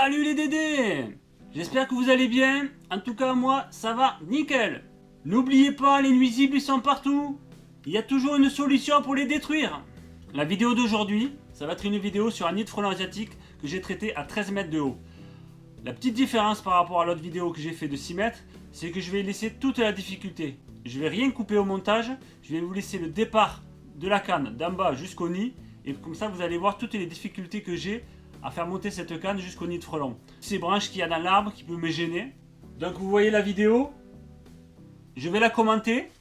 Salut les Dédés! J'espère que vous allez bien. En tout cas, moi, ça va nickel. N'oubliez pas, les nuisibles, ils sont partout. Il y a toujours une solution pour les détruire. La vidéo d'aujourd'hui, ça va être une vidéo sur un nid de frelons asiatique que j'ai traité à 13 mètres de haut. La petite différence par rapport à l'autre vidéo que j'ai fait de 6 mètres, c'est que je vais laisser toute la difficulté. Je vais rien couper au montage, je vais vous laisser le départ de la canne d'en bas jusqu'au nid. Et comme ça, vous allez voir toutes les difficultés que j'ai à faire monter cette canne jusqu'au nid de frelons. Ces branches qu'il y a dans l'arbre qui peuvent me gêner. Donc vous voyez la vidéo, je vais la commenter.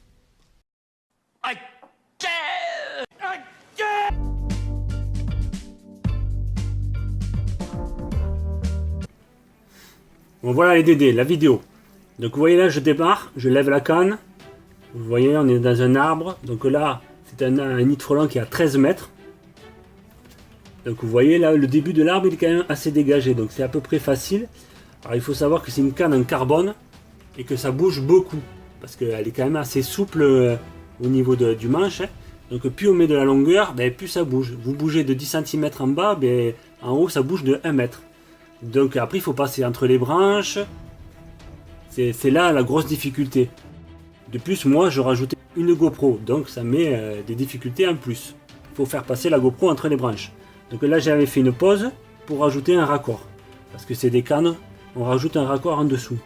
Bon voilà les Dédés, la vidéo. Donc vous voyez là, je démarre, je lève la canne. Vous voyez, on est dans un arbre. Donc là, c'est un nid de frelons qui est à 13 mètres. Donc vous voyez là, le début de l'arbre, il est quand même assez dégagé. Donc c'est à peu près facile. Alors il faut savoir que c'est une canne en carbone et que ça bouge beaucoup. Parce qu'elle est quand même assez souple au niveau du manche. Hein. Donc plus on met de la longueur, plus ça bouge. Vous bougez de 10 cm en bas, en haut ça bouge de 1 mètre. Donc après il faut passer entre les branches. C'est là la grosse difficulté. De plus, moi je rajoutais une GoPro. Donc ça met des difficultés en plus. Il faut faire passer la GoPro entre les branches. Donc là j'avais fait une pause pour rajouter un raccord. Parce que c'est des cannes, on rajoute un raccord en dessous.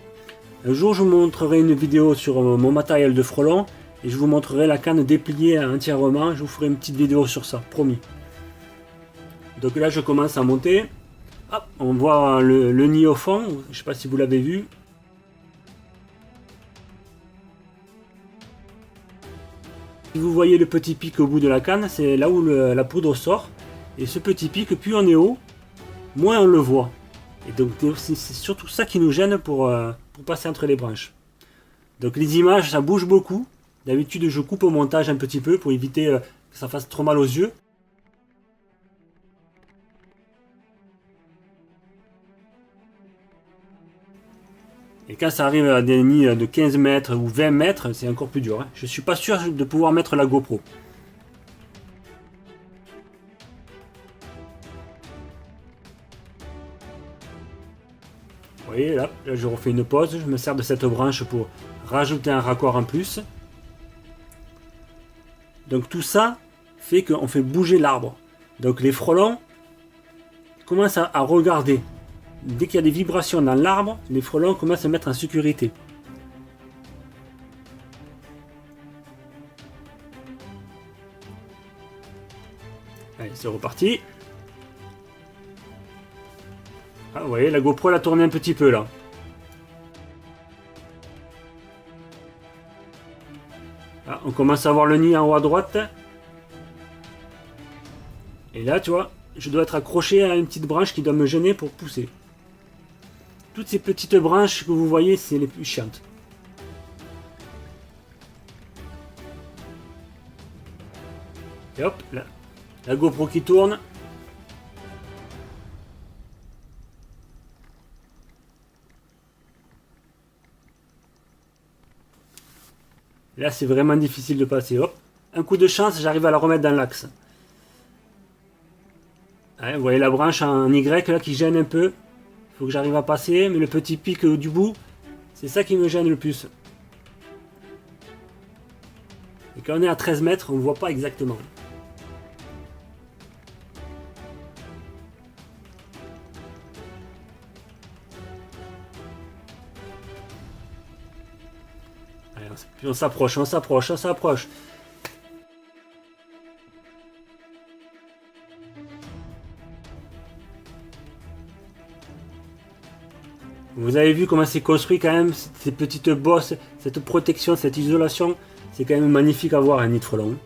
Un jour je vous montrerai une vidéo sur mon matériel de frelon. Et je vous montrerai la canne dépliée entièrement. Je vous ferai une petite vidéo sur ça, promis. Donc là je commence à monter. Hop, on voit le nid au fond. Je ne sais pas si vous l'avez vu. Si vous voyez le petit pic au bout de la canne, c'est là où la poudre sort. Et ce petit pic, plus on est haut, moins on le voit. Et donc c'est surtout ça qui nous gêne pour passer entre les branches. Donc les images, ça bouge beaucoup. D'habitude, je coupe au montage un petit peu pour éviter que ça fasse trop mal aux yeux. Et quand ça arrive à des nids de 15 mètres ou 20 mètres, c'est encore plus dur. Hein. Je ne suis pas sûr de pouvoir mettre la GoPro. Vous voyez, là, je refais une pause. Je me sers de cette branche pour rajouter un raccord en plus. Donc tout ça fait qu'on fait bouger l'arbre. Donc les frelons commencent à regarder. Dès qu'il y a des vibrations dans l'arbre, les frelons commencent à se mettre en sécurité. Allez, c'est reparti. Ah, vous voyez, la GoPro elle a tourné un petit peu là. Ah, on commence à voir le nid en haut à droite. Et là, tu vois, je dois être accroché à une petite branche qui doit me gêner pour pousser. Toutes ces petites branches que vous voyez, c'est les plus chiantes. Et hop, là, la GoPro qui tourne. Là, c'est vraiment difficile de passer. Hop, un coup de chance, j'arrive à la remettre dans l'axe. Ouais, vous voyez la branche en Y là qui gêne un peu. Il faut que j'arrive à passer, mais le petit pic du bout, c'est ça qui me gêne le plus. Et quand on est à 13 mètres, on ne voit pas exactement. Allez, puis on s'approche, on s'approche, on s'approche. Vous avez vu comment c'est construit quand même, ces petites bosses, cette protection, cette isolation. C'est quand même magnifique à voir un nid de frelons.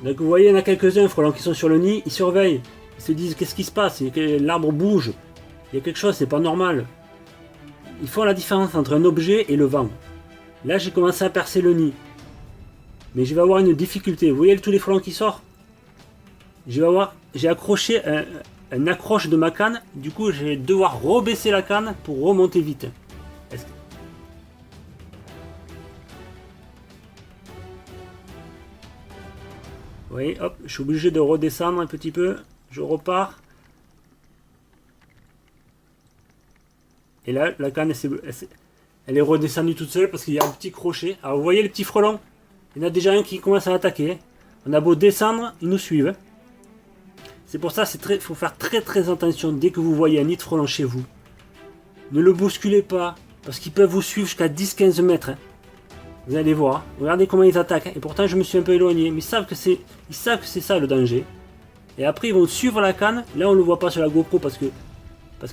Donc vous voyez, il y en a quelques-uns frelons qui sont sur le nid, ils surveillent. Ils se disent qu'est-ce qui se passe, l'arbre bouge. Il y a quelque chose, c'est pas normal. Ils font la différence entre un objet et le vent. Là j'ai commencé à percer le nid. Mais je vais avoir une difficulté. Vous voyez tous les frelons qui sortent. J'ai accroché un accroche de ma canne, du coup je vais devoir rebaisser la canne pour remonter vite. Vous voyez, hop, je suis obligé de redescendre un petit peu, je repars. Et là, la canne, elle est redescendue toute seule parce qu'il y a un petit crochet. Alors vous voyez les petits frelons? Il y en a déjà un qui commence à attaquer. On a beau descendre, ils nous suivent. C'est pour ça qu'il faut faire très attention dès que vous voyez un nid de frelon chez vous. Ne le bousculez pas, parce qu'ils peuvent vous suivre jusqu'à 10-15 mètres. Hein. Vous allez voir, regardez comment ils attaquent. Hein. Et pourtant je me suis un peu éloigné, mais ils savent que c'est ça le danger. Et après ils vont suivre la canne. Là on ne le voit pas sur la GoPro parce que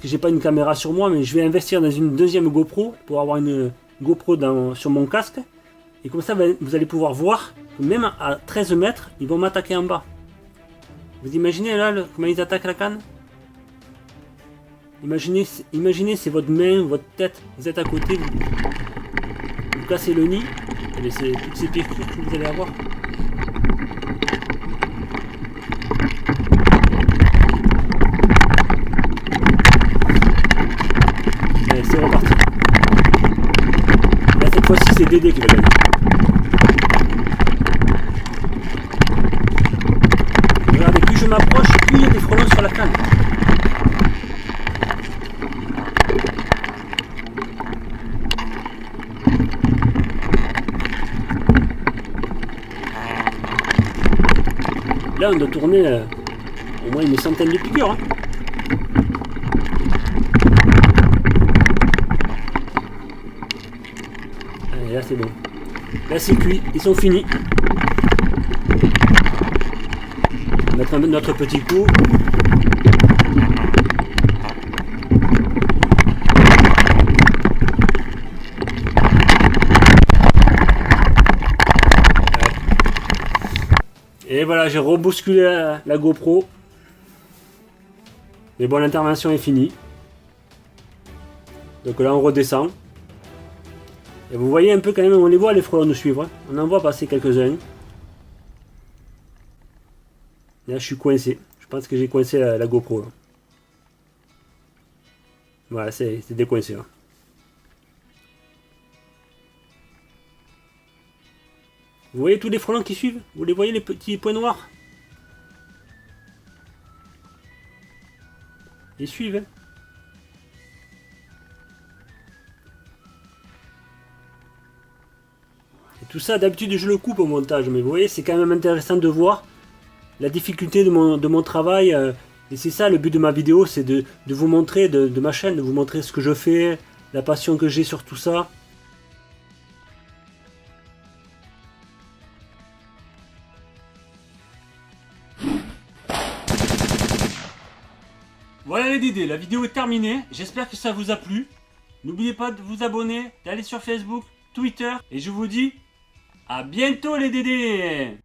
j'ai pas une caméra sur moi, mais je vais investir dans une deuxième GoPro pour avoir une GoPro sur mon casque. Et comme ça vous allez pouvoir voir que même à 13 mètres, ils vont m'attaquer en bas. Vous imaginez là comment ils attaquent la canne? Imaginez c'est votre main, votre tête, vous êtes à côté, vous cassez le nid, et c'est toutes ces piqûres que vous allez avoir. Allez, c'est reparti. Là cette fois-ci c'est Dédé qui va gagner. Regardez, plus je m'approche, plus il y a des frelons sur la canne. Là on doit tourner au moins une centaine de piqûres. Hein. Allez, là c'est bon. Là c'est cuit, ils sont finis. On va mettre notre petit coup. Et voilà, j'ai rebousculé la GoPro. Mais bon, l'intervention est finie. Donc là, on redescend. Et vous voyez un peu quand même, on les voit les frelons nous suivre. Hein. On en voit passer quelques-uns. Là, je suis coincé. Je pense que j'ai coincé la GoPro. Là. Voilà, c'est décoincé. Là. Vous voyez tous les frelons qui suivent? Vous les voyez les petits points noirs? Ils suivent. Hein. Et tout ça, d'habitude, je le coupe au montage. Mais vous voyez, c'est quand même intéressant de voir la difficulté de mon travail. Et c'est ça le but de ma vidéo, c'est de vous montrer, de ma chaîne, de vous montrer ce que je fais, la passion que j'ai sur tout ça. Voilà les Dédés, la vidéo est terminée, j'espère que ça vous a plu. N'oubliez pas de vous abonner, d'aller sur Facebook, Twitter, et je vous dis à bientôt les Dédés.